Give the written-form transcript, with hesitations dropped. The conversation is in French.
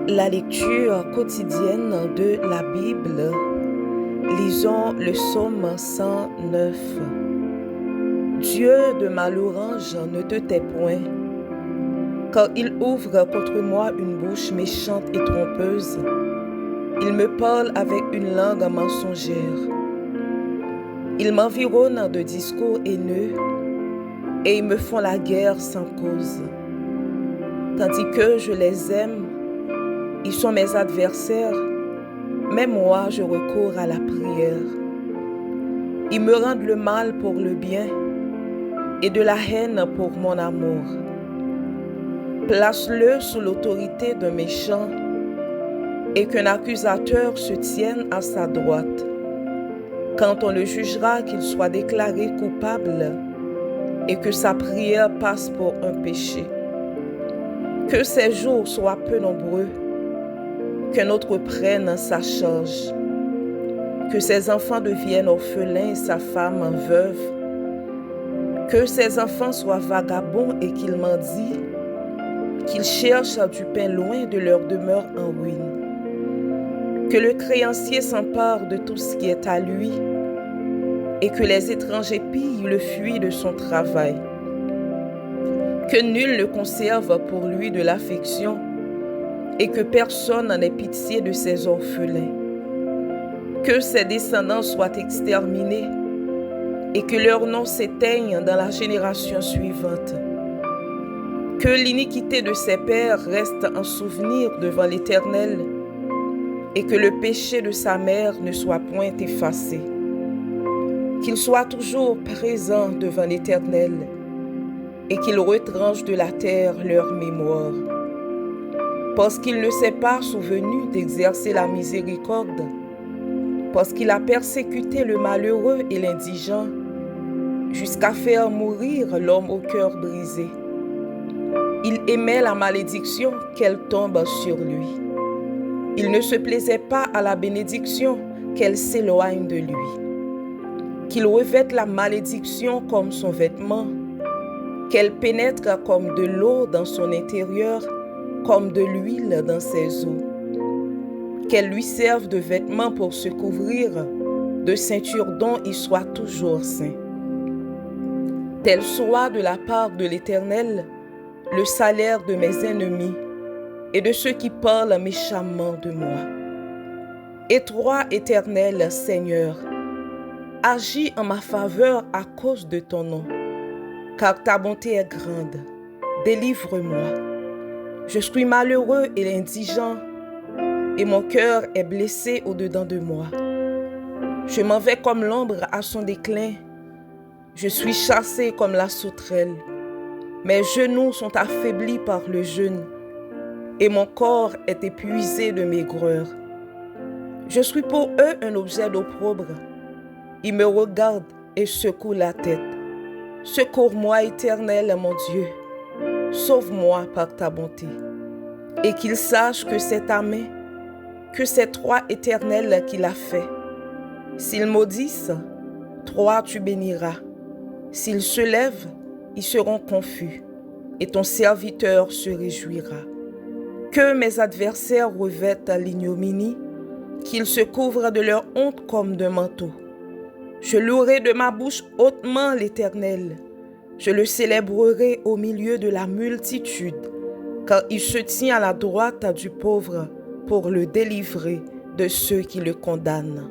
La lecture quotidienne de la Bible, lisons le psaume 109. Dieu de ma louange, ne te tais point, car il ouvre contre moi une bouche méchante et trompeuse. Il me parle avec une langue mensongère. Ils m'environnent de discours haineux et ils me font la guerre sans cause. Tandis que je les aime, ils sont mes adversaires, mais moi je recours à la prière. Ils me rendent le mal pour le bien et de la haine pour mon amour. Place-le sous l'autorité d'un méchant et qu'un accusateur se tienne à sa droite. Quand on le jugera, qu'il soit déclaré coupable et que sa prière passe pour un péché. Que ses jours soient peu nombreux, qu'un autre prenne sa charge, que ses enfants deviennent orphelins et sa femme veuve, que ses enfants soient vagabonds et qu'ils mendient, qu'ils cherchent du pain loin de leur demeure en ruine, que le créancier s'empare de tout ce qui est à lui et que les étrangers pillent le fruit de son travail, que nul ne conserve pour lui de l'affection et que personne n'en ait pitié de ses orphelins. Que ses descendants soient exterminés et que leur nom s'éteigne dans la génération suivante. Que l'iniquité de ses pères reste en souvenir devant l'Éternel et que le péché de sa mère ne soit point effacé. Qu'il soit toujours présent devant l'Éternel et qu'il retranche de la terre leur mémoire. Parce qu'il ne s'est pas souvenu d'exercer la miséricorde, parce qu'il a persécuté le malheureux et l'indigent, jusqu'à faire mourir l'homme au cœur brisé. Il aimait la malédiction qu'elle tombe sur lui. Il ne se plaisait pas à la bénédiction qu'elle s'éloigne de lui. Qu'il revête la malédiction comme son vêtement, qu'elle pénètre comme de l'eau dans son intérieur, comme de l'huile dans ses os. Qu'elle lui serve de vêtement pour se couvrir, de ceinture dont il soit toujours saint. Tel soit de la part de l'Éternel le salaire de mes ennemis et de ceux qui parlent méchamment de moi. Et toi, Éternel Seigneur, agis en ma faveur à cause de ton nom, car ta bonté est grande. Délivre-moi. Je suis malheureux et indigent, et mon cœur est blessé au-dedans de moi. Je m'en vais comme l'ombre à son déclin. Je suis chassé comme la sauterelle. Mes genoux sont affaiblis par le jeûne, et mon corps est épuisé de maigreur. Je suis pour eux un objet d'opprobre. Ils me regardent et secouent la tête. Secours-moi, Éternel, mon Dieu. Sauve-moi par ta bonté. Et qu'ils sachent que c'est ta main, que c'est toi, Éternel, qui l'as fait. S'ils maudissent, toi tu béniras. S'ils se lèvent, ils seront confus, et ton serviteur se réjouira. Que mes adversaires revêtent l'ignominie, qu'ils se couvrent de leur honte comme d'un manteau. Je louerai de ma bouche hautement l'Éternel. Je le célébrerai au milieu de la multitude, car il se tient à la droite du pauvre pour le délivrer de ceux qui le condamnent.